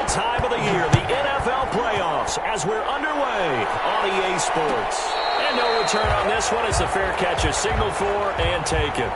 favorite time of the year, the NFL playoffs, as we're underway on EA Sports. And no return on this one as the fair catch is signaled for and taken.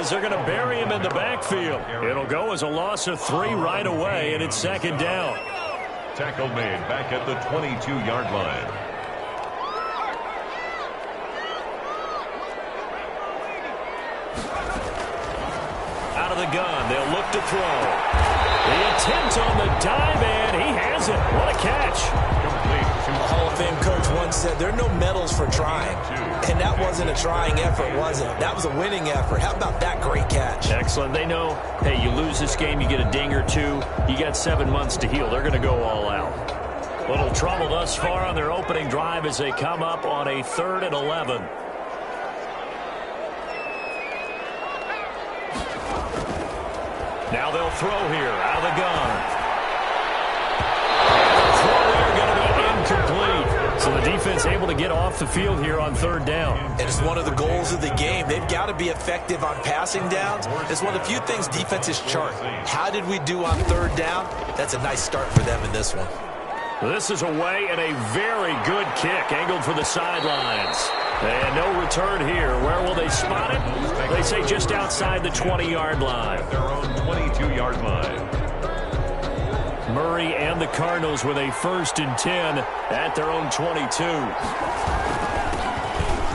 They're going to bury him in the backfield. It'll go as a loss of 3 right away, and it's second down. Tackle made back at the 22-yard line. Out of the gun, they'll look to throw. The attempt on the dive, and he has it. What a catch. Complete. A Hall of Fame coach once said there are no medals for trying. And that wasn't a trying effort, was it? That was a winning effort. How about that great catch? Excellent. They know, hey, you lose this game, you get a ding or two. You got 7 months to heal. They're going to go all out. Little trouble thus far on their opening drive as they come up on a 3rd and 11. Now they'll throw here out of the gun. Throw there going to be incomplete. So the defense able to get off the field here on 3rd down. And it's one of the goals of the game. They've got to be effective on passing downs. It's one of the few things defenses chart. How did we do on 3rd down? That's a nice start for them in this one. This is away and a very good kick angled for the sidelines. And no return here. Where will they spot it? They say just outside the 20-yard line. Their own 22-yard line. Murray and the Cardinals with a 1st and 10 at their own 22.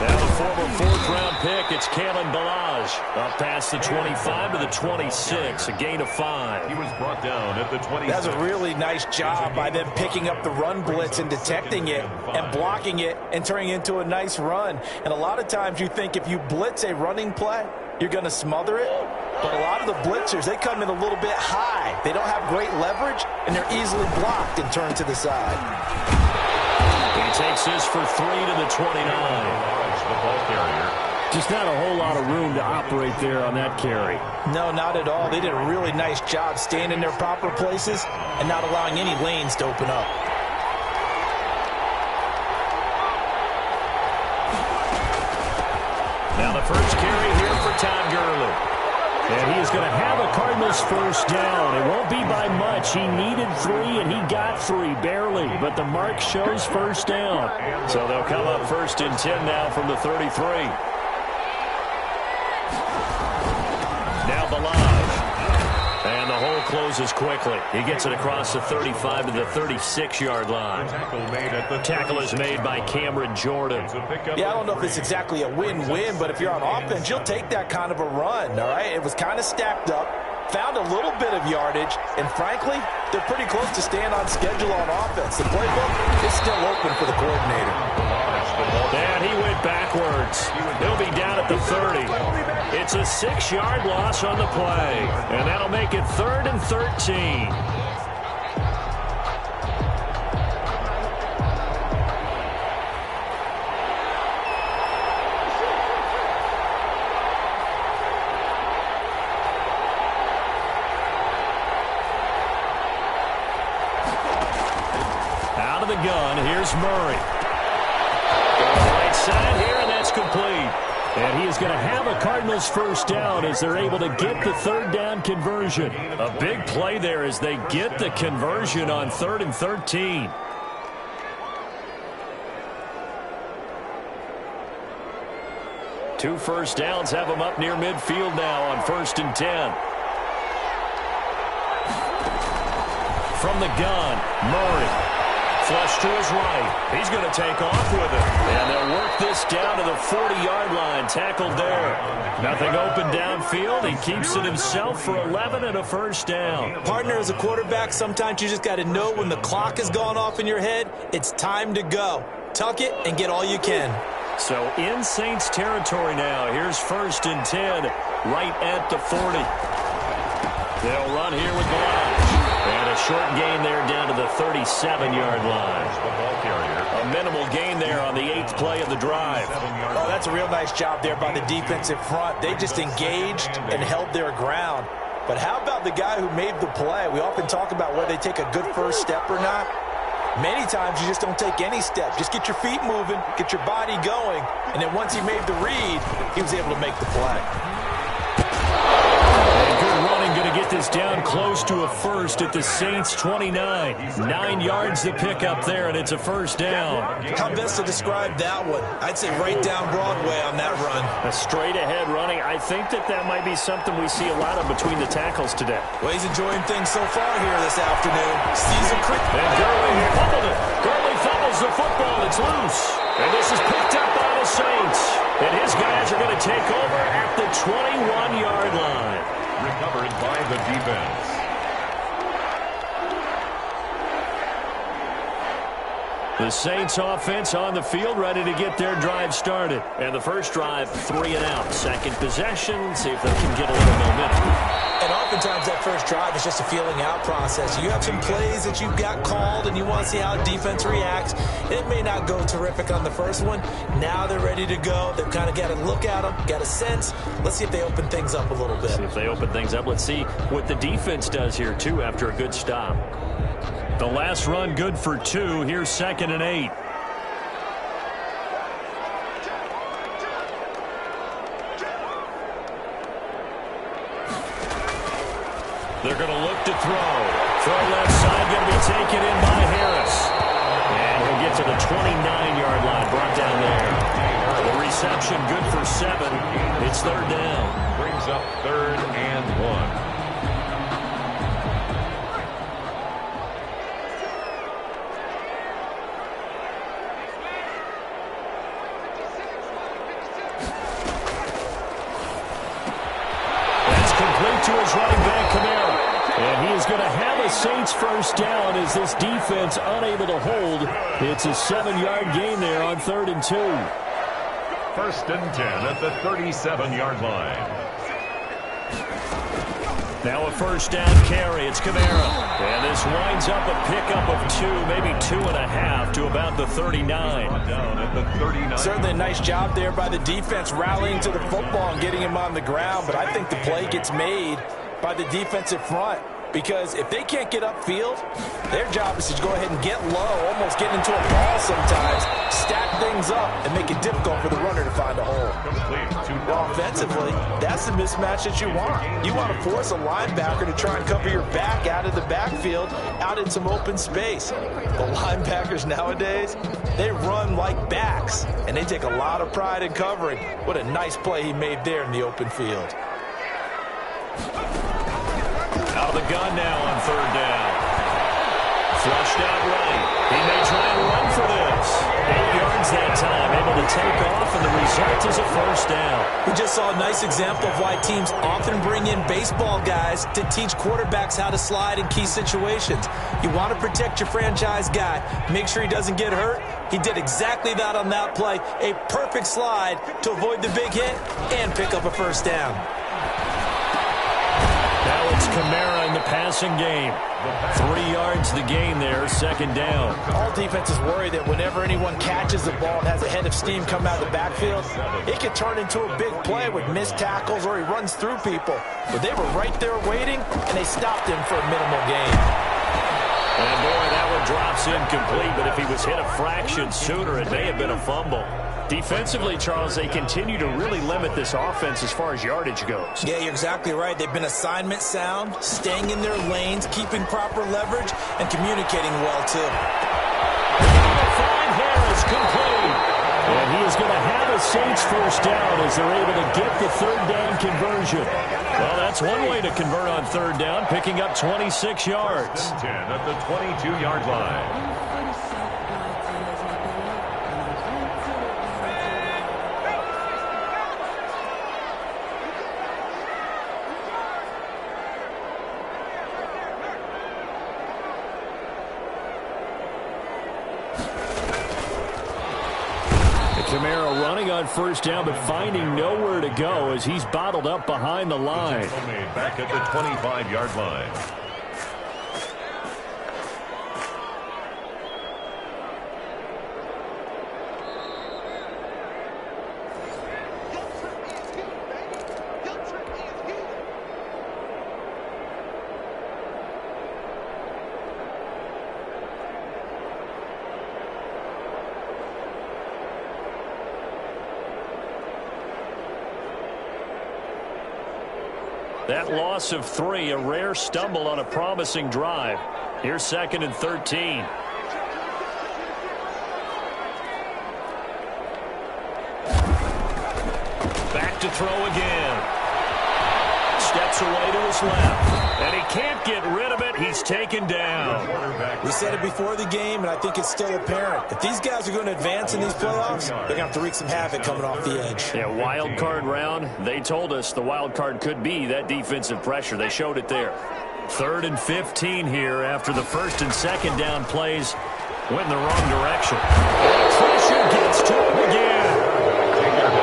Now the former 4th-round pick, it's Kalen Ballage. Up past the 25 to the 26, a gain of 5. He was brought down at the 26. That's a really nice job by them picking up the run blitz and detecting it and blocking it and turning it into a nice run. And a lot of times you think if you blitz a running play, you're going to smother it. But a lot of the blitzers, they come in a little bit high. They don't have great leverage, and they're easily blocked and turned to the side. He takes this for 3 to the 29. The ball carrier. Just not a whole lot of room to operate there on that carry. No, not at all. They did a really nice job staying in their proper places and not allowing any lanes to open up. Now the first carry here for Todd Gurley. And he is going to have a Cardinals 1st down. It won't be by much. He needed 3, and he got 3, barely. But the mark shows 1st down. So they'll come up 1st and 10 now from the 33. Now Ballage. And the hole closes quickly. He gets it across the 35 to the 36-yard line. Tackle is made by Cameron Jordan. Yeah, I don't know if it's exactly a win-win, but if you're on offense, you'll take that kind of a run, all right? It was kind of stacked up, found a little bit of yardage, and frankly, they're pretty close to staying on schedule on offense. The playbook is still open for the coordinator. And he went backwards. He'll be down at the 30. It's a 6-yard loss on the play, and that'll make it 3rd and 13. Out of the gun, here's Murray. Right side here, and that's complete. And he is going to have a Cardinals 1st down as they're able to get the 3rd down conversion. A big play there as they get the conversion on 3rd and 13. Two 1st downs have them up near midfield now on 1st and 10. From the gun, Murray. Flush to his right. He's going to take off with it. And they'll work this down to the 40-yard line. Tackled there. Nothing open downfield. He keeps it himself for 11 and a 1st down. Partner, as a quarterback, sometimes you just got to know when the clock has gone off in your head, it's time to go. Tuck it and get all you can. So in Saints territory now. Here's 1st and 10, right at the 40. They'll run here with Blanche. And a short gain there down to the 37-yard line. A minimal gain there on the 8th play of the drive. Oh, that's a real nice job there by the defensive front. They just engaged and held their ground. But how about the guy who made the play? We often talk about whether they take a good first step or not. Many times you just don't take any step. Just get your feet moving, get your body going, and then once he made the read, he was able to make the play. Good running, going to get this down close to a first at the Saints 29. 9 yards to pick up there, and it's a first down. How best to describe that one? I'd say right down Broadway on that run. A straight-ahead running. I think that might be something we see a lot of between the tackles today. Well, he's enjoying things so far here this afternoon. Season cricket. And Gurley fumbled it. Gurley fumbles the football. It's loose. And this is picked up by the Saints. And his guys are going to take over at the 21-yard line. Recovered by the defense. The Saints offense on the field, ready to get their drive started. And the first drive, 3 and out. Second possession, see if they can get a little momentum. And oftentimes that first drive is just a feeling out process. You have some plays that you've got called and you want to see how defense reacts. It may not go terrific on the first one. Now they're ready to go. They've kind of got to look at them, got a sense. Let's see if they open things up a little bit. See if they open things up. Let's see what the defense does here, too, after a good stop. The last run good for 2. Here's 2nd and 8. They're going to look to throw. Throw left side, going to be taken in by Harris. And he'll get to the 29-yard line, brought down there. The reception good for 7. It's 3rd down. Brings up 3rd and 1. To his running back, Kamara. And he is going to have a Saints first down as this defense unable to hold. It's a 7-yard gain there on 3rd and 2. 1st and 10 at the 37-yard line. Now a first down carry. It's Kamara. And this winds up a pickup of 2, maybe 2.5 to about the 39. Down at the 39. Certainly a nice job there by the defense rallying to the football and getting him on the ground. But I think the play gets made by the defensive front. Because if they can't get upfield, their job is to go ahead and get low, almost get into a ball sometimes, stack things up, and make it difficult for the runner to find a hole. Offensively, that's the mismatch that you want. You want to force a linebacker to try and cover your back out of the backfield, out in some open space. The linebackers nowadays, they run like backs, and they take a lot of pride in covering. What a nice play he made there in the open field. Out of the gun now on 3rd down. Flushed out right. He may try and run for this. 8 yards that time, able to take off, and the result is a first down. We just saw a nice example of why teams often bring in baseball guys to teach quarterbacks how to slide in key situations. You want to protect your franchise guy. Make sure he doesn't get hurt. He did exactly that on that play. A perfect slide to avoid the big hit and pick up a first down. Now it's Kamara in the passing game. 3 yards the gain there, 2nd down. All defenses worry that whenever anyone catches the ball and has a head of steam come out of the backfield, it can turn into a big play with missed tackles or he runs through people. But they were right there waiting, and they stopped him for a minimal gain. And boy, that one drops incomplete, but if he was hit a fraction sooner, it may have been a fumble. Defensively, Charles, they continue to really limit this offense as far as yardage goes. Yeah, you're exactly right. They've been assignment sound, staying in their lanes, keeping proper leverage, and communicating well, too. Fine Harris complete. And he is going to have a Saints first down as they're able to get the 3rd down conversion. Well, that's one way to convert on 3rd down, picking up 26 yards. 10 at the 22-yard line. Kamara running on first down, but finding nowhere to go as he's bottled up behind the line. Back at the 25-yard line. That loss of 3, a rare stumble on a promising drive. Here's 2nd and 13. Back to throw again. Steps away to his left. And he can't get rid of it. He's taken down. We said it before the game, and I think it's still apparent. If these guys are going to advance in these playoffs, they're going to have to wreak some havoc coming off the edge. Yeah, wild card round. They told us the wild card could be that defensive pressure. They showed it there. 3rd and 15 here after the 1st and 2nd down plays went in the wrong direction. Pressure gets to him again.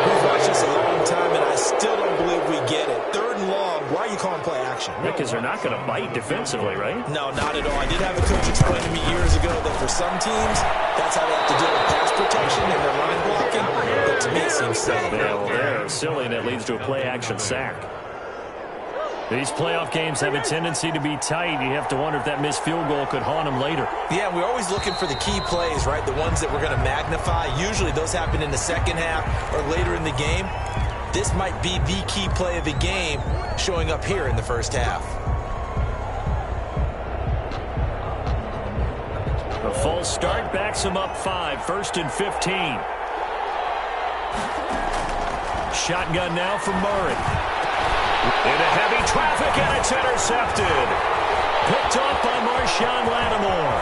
We've watched this a long time, and I still don't believe we get it. 3rd and long. Why are you calling play action? Because they're not going to bite defensively, right? No, not at all. I did have a coach explain to me years ago that for some teams, that's how they have to deal with pass protection and their line blocking. But to me, it seems silly. Yeah, well, they're silly, and it leads to a play-action sack. These playoff games have a tendency to be tight. You have to wonder if that missed field goal could haunt them later. Yeah, we're always looking for the key plays, right? The ones that we're going to magnify. Usually those happen in the second half or later in the game. This might be the key play of the game showing up here in the first half. A false start backs him up 5, 1st and 15. Shotgun now for Murray. Into heavy traffic, and it's intercepted. Picked off by Marshawn Lattimore.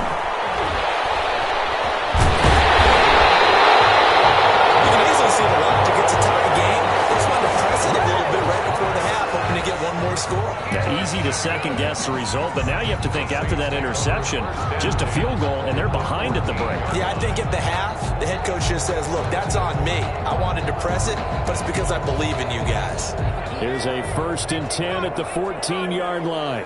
You can easily see the logic. It's a tie game. They just wanted to press it a little bit right before the half, hoping to get one more score. Yeah, easy to second-guess the result, but now you have to think after that interception, just a field goal, and they're behind at the break. Yeah, I think at the half, the head coach just says, look, that's on me. I wanted to press it, but it's because I believe in you guys. Here's a 1st and 10 at the 14-yard line.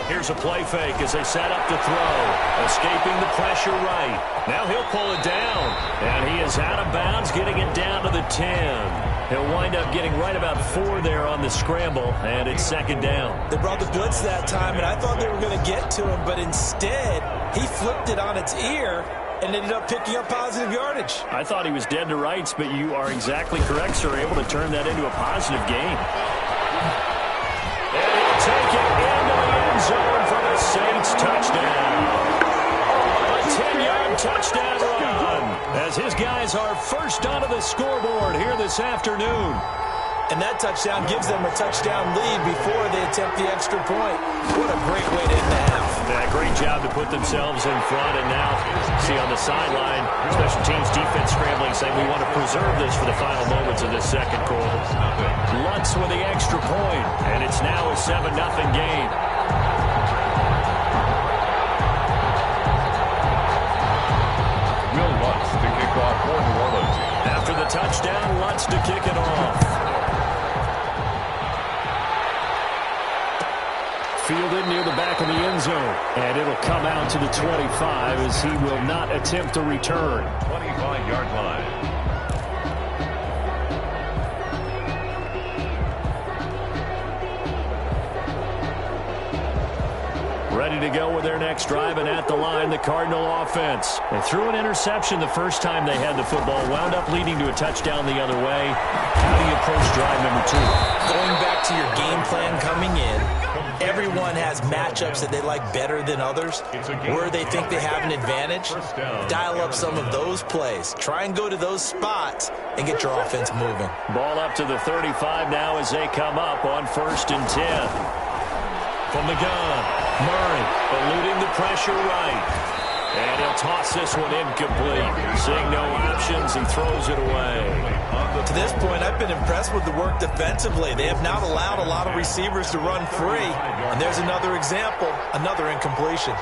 Here's a play fake as they set up to throw. Escaping the pressure right. Now he'll pull it down. And he is out of bounds, getting it down to the 10. He'll wind up getting right about 4 there on the scramble, and it's 2nd down. They brought the blitz that time, and I thought they were going to get to him, but instead, he flipped it on its ear and ended up picking up positive yardage. I thought he was dead to rights, but you are exactly correct, sir. Able to turn that into a positive gain. And he'll take it into the end zone for the Saints touchdown. A 10-yard touchdown run as his guys are first onto the scoreboard here this afternoon. And that touchdown gives them a touchdown lead before they attempt the extra point. What a great way to end the half. Yeah, great job to put themselves in front. And now, see on the sideline, special teams defense scrambling, saying we want to preserve this for the final moments of this second quarter. Lutz with the extra point, and it's now a 7-0 game. Will Lutz to kick off for New Orleans. After the touchdown, Lutz to kick it off. Fielded near the back of the end zone. And it'll come out to the 25 as he will not attempt a return. 25-yard line. Ready to go with their next drive, and at the line, the Cardinal offense. They threw an interception the first time they had the football, wound up leading to a touchdown the other way. How do you approach drive number 2? Going back to your game plan coming in, everyone has matchups that they like better than others, where they think they have an advantage. Dial up some of those plays. Try and go to those spots and get your offense moving. Ball up to the 35 now as they come up on 1st and 10. From the gun, Murray eluding the pressure right. And he'll toss this one incomplete. Seeing no options, he throws it away. To this point, I've been impressed with the work defensively. They have not allowed a lot of receivers to run free. And there's another example, another incompletion.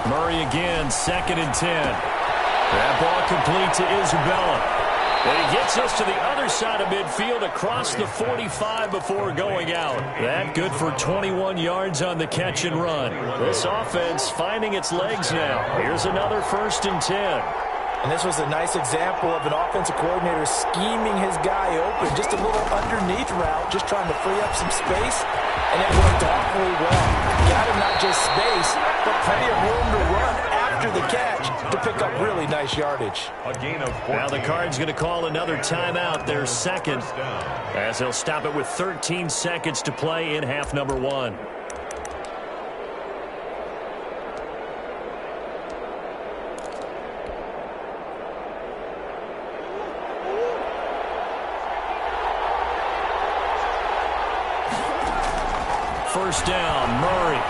Murray again, 2nd and 10. That ball complete to Isabella. And he gets us to the other side of midfield across the 45 before going out. That good for 21 yards on the catch and run. This offense finding its legs now. Here's another 1st and 10. And this was a nice example of an offensive coordinator scheming his guy open. Just a little underneath route, just trying to free up some space. And it worked awfully well. Got him not just space, but plenty of room to run after the catch to pick up really nice yardage. A gain of 14. Now the Card's going to call another timeout, their second, as they'll stop it with 13 seconds to play in half number 1. First down, Murray.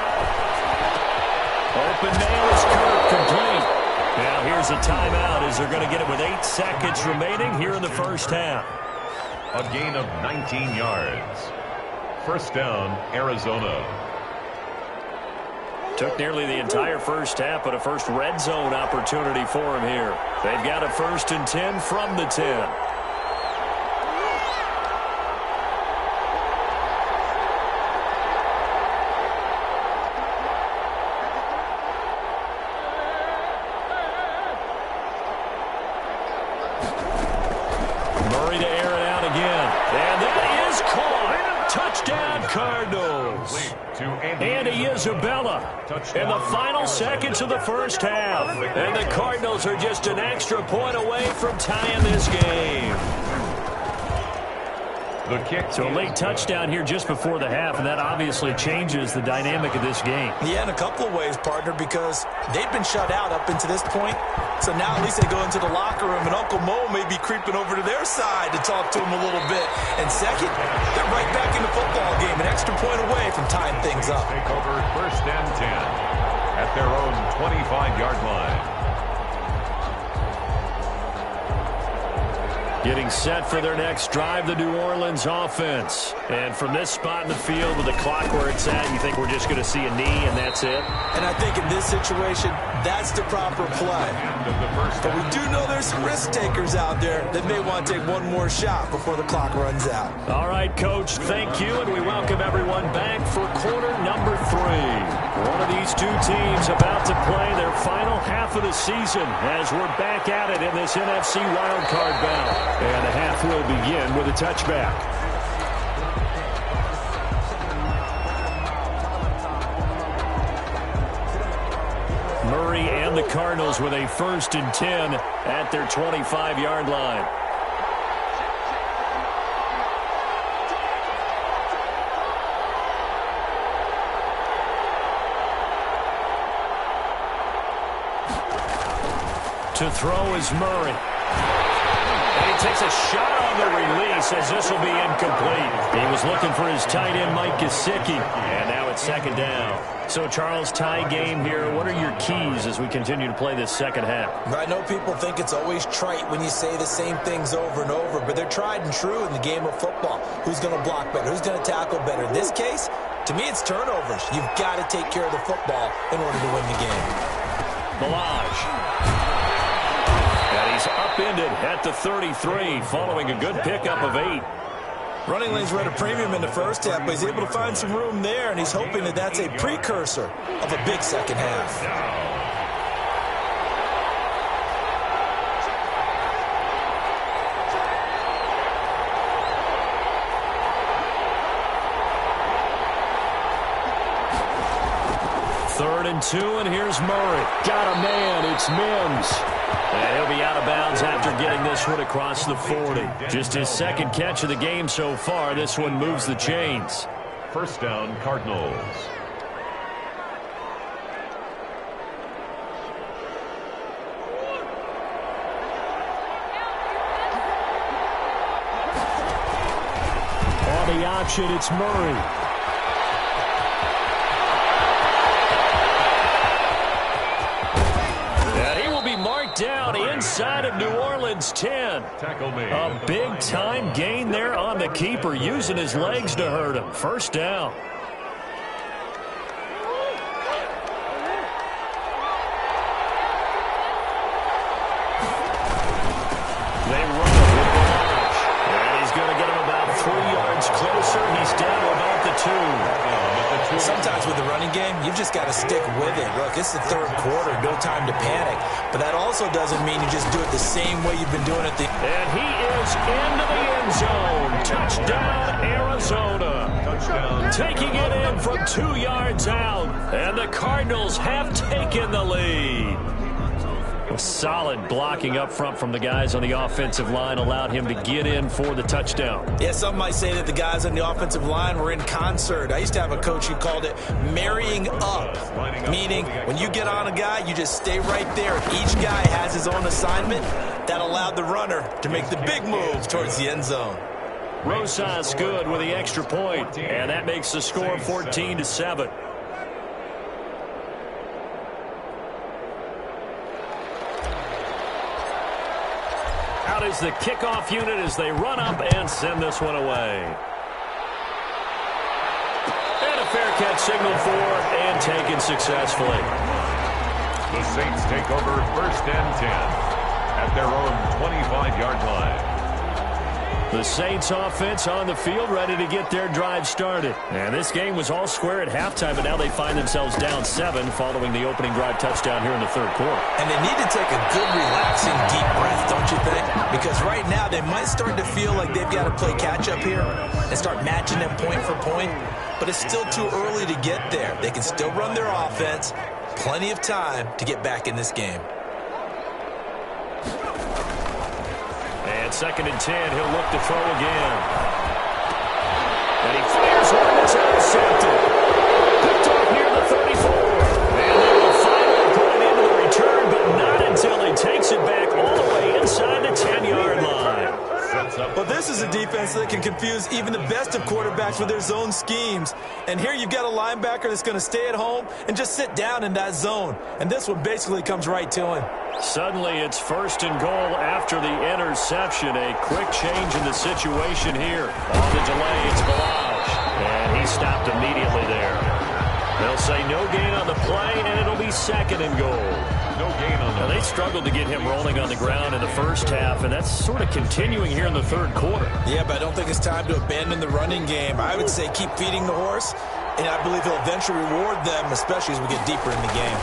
Open nail is Kirk, complete. Now here's a timeout as they're going to get it with 8 seconds remaining here in the first half. A gain of 19 yards. First down, Arizona. Took nearly the entire first half, but a first red zone opportunity for him here. They've got a 1st and 10 from the 10. Andy Isabella in the final seconds of the first half. And the Cardinals are just an extra point away from tying this game. The kick. So a late touchdown here just before the half, and that obviously changes the dynamic of this game. Yeah, in a couple of ways, partner, because they've been shut out up into this point. So now at least they go into the locker room, and Uncle Mo may be creeping over to their side to talk to him a little bit. And second, they're right back in the football game, an extra point away from tying things up. Take over 1st and 10 at their own 25-yard line. Getting set for their next drive, the New Orleans offense. And from this spot in the field with the clock where it's at, you think we're just going to see a knee and that's it? And I think in this situation, that's the proper play. But we do know there's some risk takers out there that may want to take one more shot before the clock runs out. All right, Coach, thank you, and we welcome everyone back for quarter number 3. One of these two teams about to play their final half of the season as we're back at it in this NFC wildcard bout. And the half will begin with a touchback. Murray and the Cardinals with a 1st and 10 at their 25-yard line. To throw is Murray. And he takes a shot on the release as this will be incomplete. He was looking for his tight end, Mike Gesicki. And now it's 2nd down. So, Charles, tie game here. What are your keys as we continue to play this second half? I know people think it's always trite when you say the same things over and over, but they're tried and true in the game of football. Who's going to block better? Who's going to tackle better? In this case, to me, it's turnovers. You've got to take care of the football in order to win the game. Milage. And he's upended at the 33 following a good pickup of 8. Running lanes were at a premium in the first half, but he's able to find some room there, and he's hoping that that's a precursor of a big second half. Third and 2, and here's Murray. Got a man, it's Mims. And he'll be out of bounds after getting this one across the 40. Just his second catch of the game so far. This one moves the chains. First down, Cardinals. On the option, it's Murray. Down inside of New Orleans 10. Tackle made. A big-time gain there on the keeper, using his legs to hurt him. First down. Sometimes with the running game, you've just got to stick with it. Look, it's the third quarter, no time to panic. But that also doesn't mean you just do it the same way you've been doing it. And he is into the end zone. Touchdown, Arizona. Touchdown. Taking it in from 2 yards out. And the Cardinals have taken the lead. Solid blocking up front from the guys on the offensive line allowed him to get in for the touchdown. Yeah, some might say that the guys on the offensive line were in concert. I used to have a coach who called it marrying up, meaning when you get on a guy, you just stay right there. Each guy has his own assignment. That allowed the runner to make the big move towards the end zone. Rosas good with the extra point, and that makes the score 14-7. Out is the kickoff unit as they run up and send this one away. And a fair catch signal for and taken successfully. The Saints take over 1st and 10 at their own 25-yard line. The Saints offense on the field ready to get their drive started. And this game was all square at halftime, but now they find themselves down 7 following the opening drive touchdown here in the third quarter. And they need to take a good, relaxing, deep breath, don't you think? Because right now they might start to feel like they've got to play catch-up here and start matching them point for point. But it's still too early to get there. They can still run their offense. Plenty of time to get back in this game. And 2nd and 10, he'll look to throw again. And he fires one that's intercepted. Picked off near the 34. And they will finally put it into the return, but not until he takes it back all the way inside the 10-yard line. Well, this is a defense that can confuse even the best of quarterbacks with their zone schemes. And here you've got a linebacker that's going to stay at home and just sit down in that zone. And this one basically comes right to him. Suddenly it's 1st and goal after the interception. A quick change in the situation here. On the delay, it's Balazs. And he stopped immediately there. They'll say no gain on the play, and it'll be 2nd and goal. No gain on the Now, they struggled to get him rolling on the ground in the first half, and that's sort of continuing here in the third quarter. Yeah, but I don't think it's time to abandon the running game. I would say keep feeding the horse, and I believe he'll eventually reward them, especially as we get deeper in the game.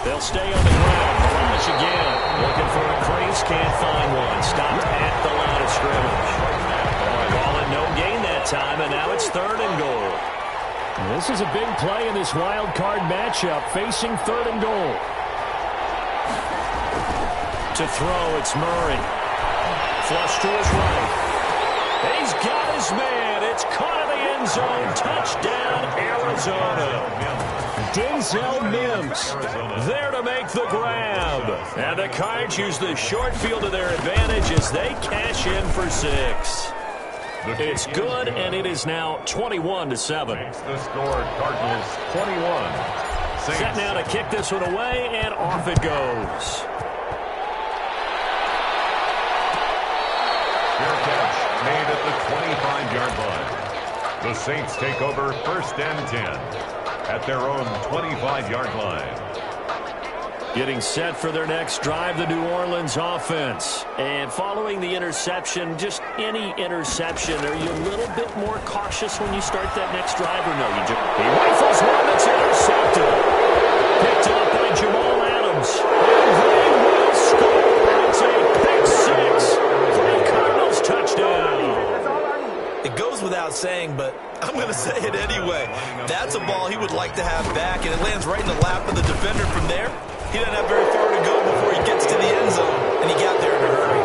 They'll stay on the ground. Balazs again. Looking for a crease, can't find one. Stopped at the line of scrimmage. Ball at no gain that time, and now it's 3rd and goal. This is a big play in this wild card matchup, facing 3rd and goal. To throw, it's Murray. Flush to his right. He's got his man. It's caught in the end zone. Touchdown, Arizona. Denzel Mims there to make the grab. And the Cards use the short field to their advantage as they cash in for 6. It's good, and it is now 21-7. The score, Cardinals 21. Saints. Set now to kick this one away, and off it goes. Fair catch made at the 25-yard line. The Saints take over 1st and 10 at their own 25-yard line. Getting set for their next drive, the New Orleans offense. And following the interception, just any interception, are you a little bit more cautious when you start that next drive or no? He rifles one that's intercepted. Picked up by Jamal Adams. And they will score. It's a pick 6 for the Cardinals touchdown. It goes without saying, but I'm going to say it anyway. That's a ball he would like to have back, and it lands right in the lap of the defender from there. He doesn't have very far to go before he gets to the end zone, and he got there in a hurry.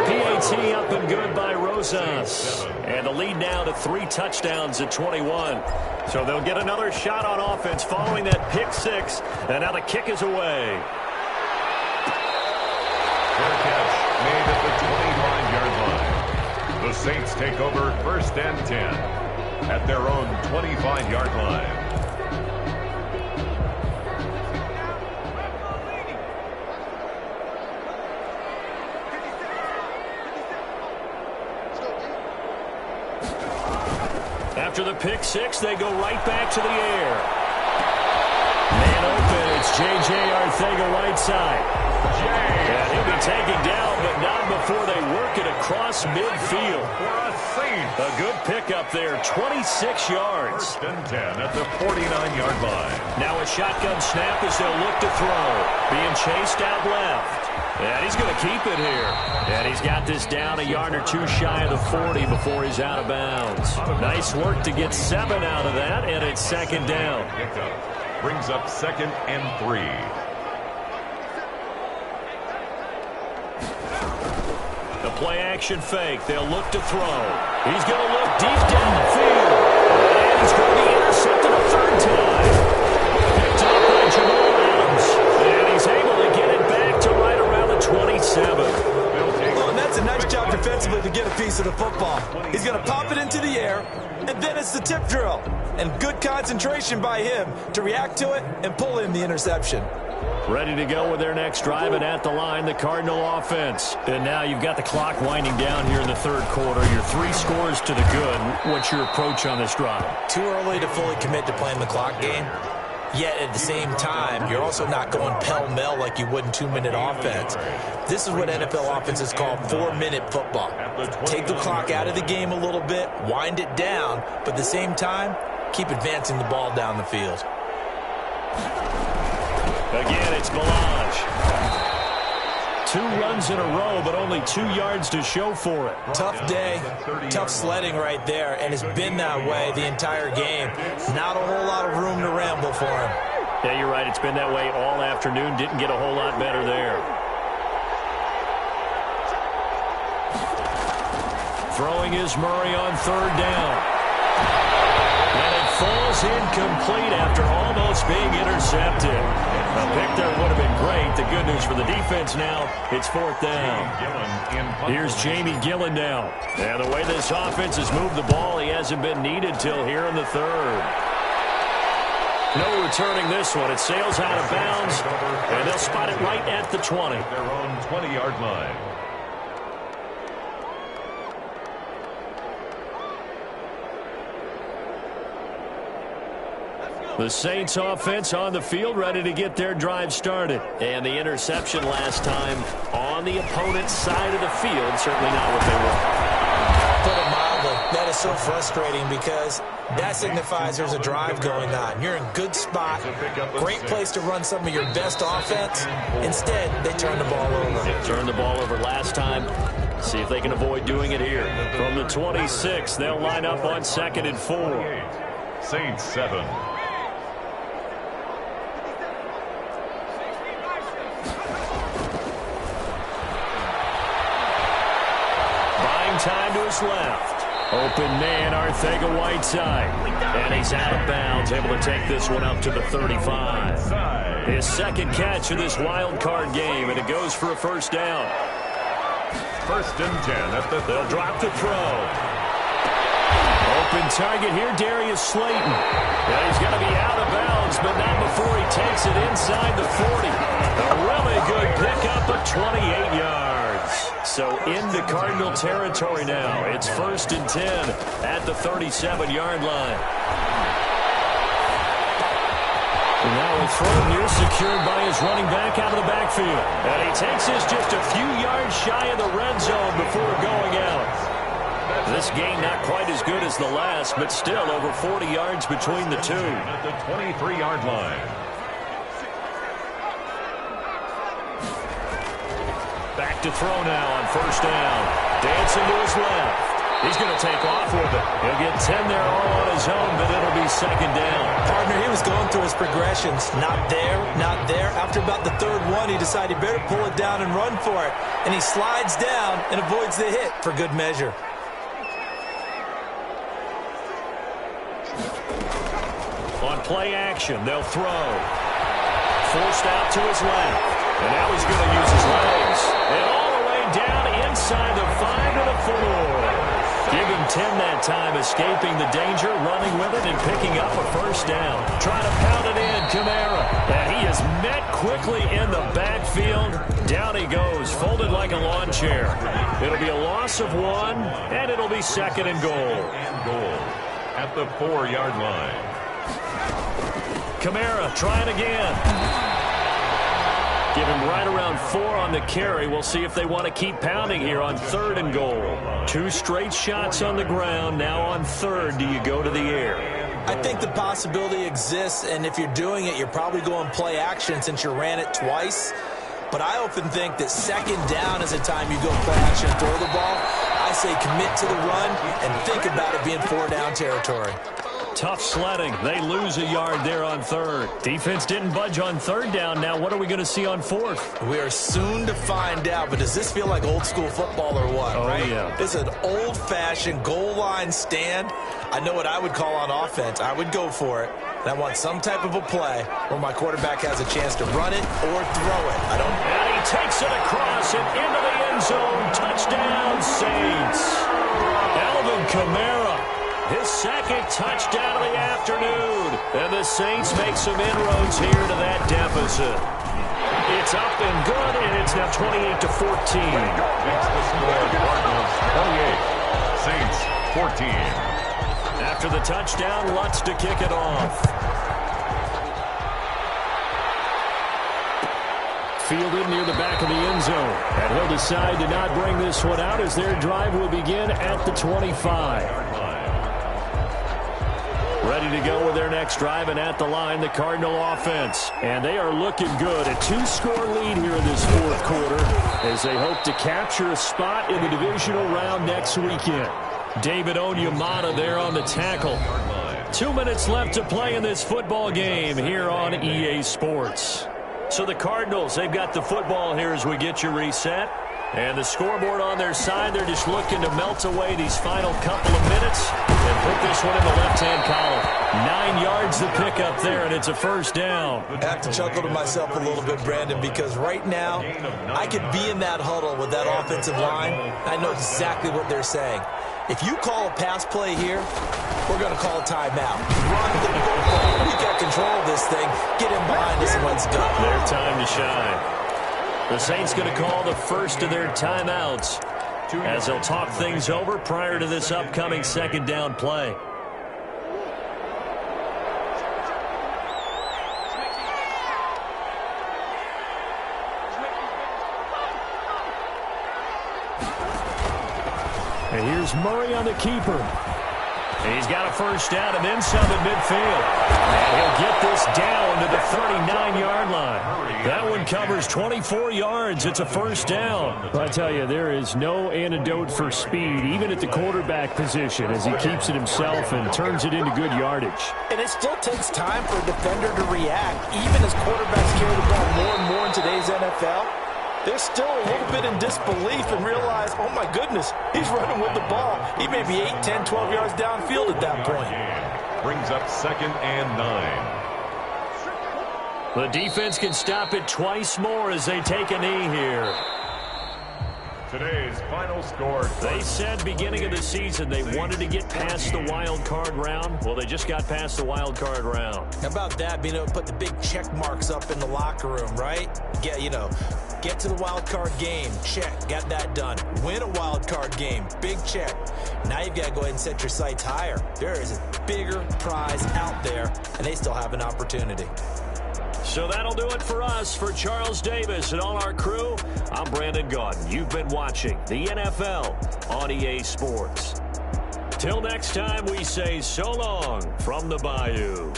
PAT up and good by Rosas. And the lead now to 3 touchdowns at 21. So they'll get another shot on offense following that pick 6. And now the kick is away. Fair catch made at the 25-yard line. The Saints take over 1st and 10 at their own 25-yard line. After the pick 6, they go right back to the air. Man open, it's J.J. Arcega right side. And he'll be taken down, but not before they work it across midfield. A good pickup there, 26 yards. First and 10 at the 49-yard line. Now a shotgun snap as they'll look to throw. Being chased out left. And he's going to keep it here. And he's got this down a yard or two shy of the 40 before he's out of bounds. Nice work to get 7 out of that, and it's second down. Brings up 2nd and 3. The play-action fake. They'll look to throw. He's going to look deep downfield. And he's going to be intercepted a third time. Picked up by Jamal Adams. And he's able to get it back to right around the 27. Oh, and that's a nice job defensively to get a piece of the football. He's going to pop it into the air, and then it's the tip drill. And good concentration by him to react to it and pull in the interception. Ready to go with their next drive, and at the line, the Cardinal offense. And now you've got the clock winding down here in the third quarter. You're 3 scores to the good. What's your approach on this drive? Too early to fully commit to playing the clock game. Yet at the same time, you're also not going pell-mell like you would in 2-minute offense. This is what NFL offenses call 4-minute football. Take the clock out of the game a little bit, wind it down, but at the same time, keep advancing the ball down the field. Again, it's Balaj. 2 runs in a row, but only 2 yards to show for it. Tough day, tough sledding right there, and it's been that way the entire game. Not a whole lot of room to ramble for him. Yeah, you're right. It's been that way all afternoon. Didn't get a whole lot better there. Throwing is Murray on third down. And it falls incomplete after almost being intercepted. A pick there would have been great. The good news for the defense now, it's 4th down. Here's Jamie Gillen now. And the way this offense has moved the ball, he hasn't been needed till here in the third. No returning this one. It sails out of bounds, and they'll spot it right at the 20. Their own 20-yard line. The Saints offense on the field, ready to get their drive started. And the interception last time on the opponent's side of the field, certainly not what they want. Put it mildly, that is so frustrating because that signifies there's a drive going on. You're in good spot, great place to run some of your best offense. Instead, they turn the ball over. They turned the ball over last time. See if they can avoid doing it here. From the 26, they'll line up on 2nd and 4. Saints 7. Time to his left. Open man, Arcega-Whiteside. And he's out of bounds, able to take this one up to the 35. His second catch of this wild card game, and it goes for a first down. First and 10 at the... They'll drop the throw. Open target here, Darius Slayton. And he's going to be out of bounds, but not before he takes it inside the 40. A really good pickup of 28 yards. So into Cardinal territory now. It's 1st and 10 at the 37-yard line. And now a throw near secured by his running back out of the backfield. And he takes this just a few yards shy of the red zone before going out. This game not quite as good as the last, but still over 40 yards between the two. At the 23-yard line. Back to throw now on first down. Dancing to his left. He's going to take off with it. He'll get 10 there all on his own, but it'll be second down. Partner, he was going through his progressions. Not there, not there. After about the third one, he decided he better pull it down and run for it. And he slides down and avoids the hit for good measure. On play action, they'll throw. Forced out to his left. And now he's going to use his legs. And all the way down inside the 5 to the 4. Give him 10 that time, escaping the danger, running with it, and picking up a first down. Trying to pound it in, Kamara. And he is met quickly in the backfield. Down he goes, folded like a lawn chair. It'll be a loss of 1, and it'll be second and goal. At the 4-yard line. Kamara trying again. Give him right around 4 on the carry. We'll see if they want to keep pounding here on 3rd and goal. 2 straight shots on the ground. Now on 3rd, do you go to the air? I think the possibility exists, and if you're doing it, you're probably going play action since you ran it twice. But I often think that 2nd down is the time you go play action and throw the ball. I say commit to the run and think about it being 4-down territory. Tough sledding. They lose a yard there on 3rd. Defense didn't budge on 3rd down. Now what are we going to see on 4th? We are soon to find out, but does this feel like old school football or what? Oh, right? yeah. It's an old-fashioned goal line stand. I know what I would call on offense. I would go for it. And I want some type of a play where my quarterback has a chance to run it or throw it. And he takes it across and into the end zone. Touchdown, Saints. Alvin Kamara. His 2nd touchdown of the afternoon. And the Saints make some inroads here to that deficit. It's up and good, and it's now 28-14. Makes the score Cardinals 28, Saints 14. After the touchdown, Lutz to kick it off. Fielded near the back of the end zone. And he'll decide to not bring this one out as their drive will begin at the 25. Ready to go with their next drive, and at the line, the Cardinal offense. And they are looking good. A 2-score lead here in this 4th quarter as they hope to capture a spot in the divisional round next weekend. David Onyemata there on the tackle. 2 minutes left to play in this football game here on EA Sports. So the Cardinals, they've got the football here as we get you reset. And the scoreboard on their side, they're just looking to melt away these final couple of minutes and put this one in the left-hand column. 9 yards to pick up there, and it's a 1st down. I have to chuckle to myself a little bit, Brandon, because right now I could be in that huddle with that offensive line. I know exactly what they're saying. If you call a pass play here, we're going to call a timeout. Run the football. We got control of this thing. Get in behind us and let's go. Their time to shine. The Saints going to call the first of their timeouts as they'll talk things over prior to this upcoming 2nd down play. And here's Murray on the keeper. And he's got a 1st down and then some at midfield. And he'll get this down to the 39-yard line. That one covers 24 yards. It's a 1st down. But I tell you, there is no antidote for speed, even at the quarterback position, as he keeps it himself and turns it into good yardage. And it still takes time for a defender to react. Even as quarterbacks carry the ball more and more in today's NFL, they're still a little bit in disbelief and realize, oh my goodness, he's running with the ball. He may be 8, 10, 12 yards downfield at that point. Brings up 2nd and 9. The defense can stop it twice more as they take a knee here. Today's final score. They said beginning of the season they wanted to get past the wild card round. Well, they just got past the wild card round. How about that, being able to put the big check marks up in the locker room, right? Get to the wild card game, check, got that done. Win a wild card game, big check. Now you've got to go ahead and set your sights higher. There is a bigger prize out there, and they still have an opportunity. So that'll do it for us. For Charles Davis and all our crew, I'm Brandon Gaudin. You've been watching the NFL on EA Sports. Till next time, we say so long from the Bayou.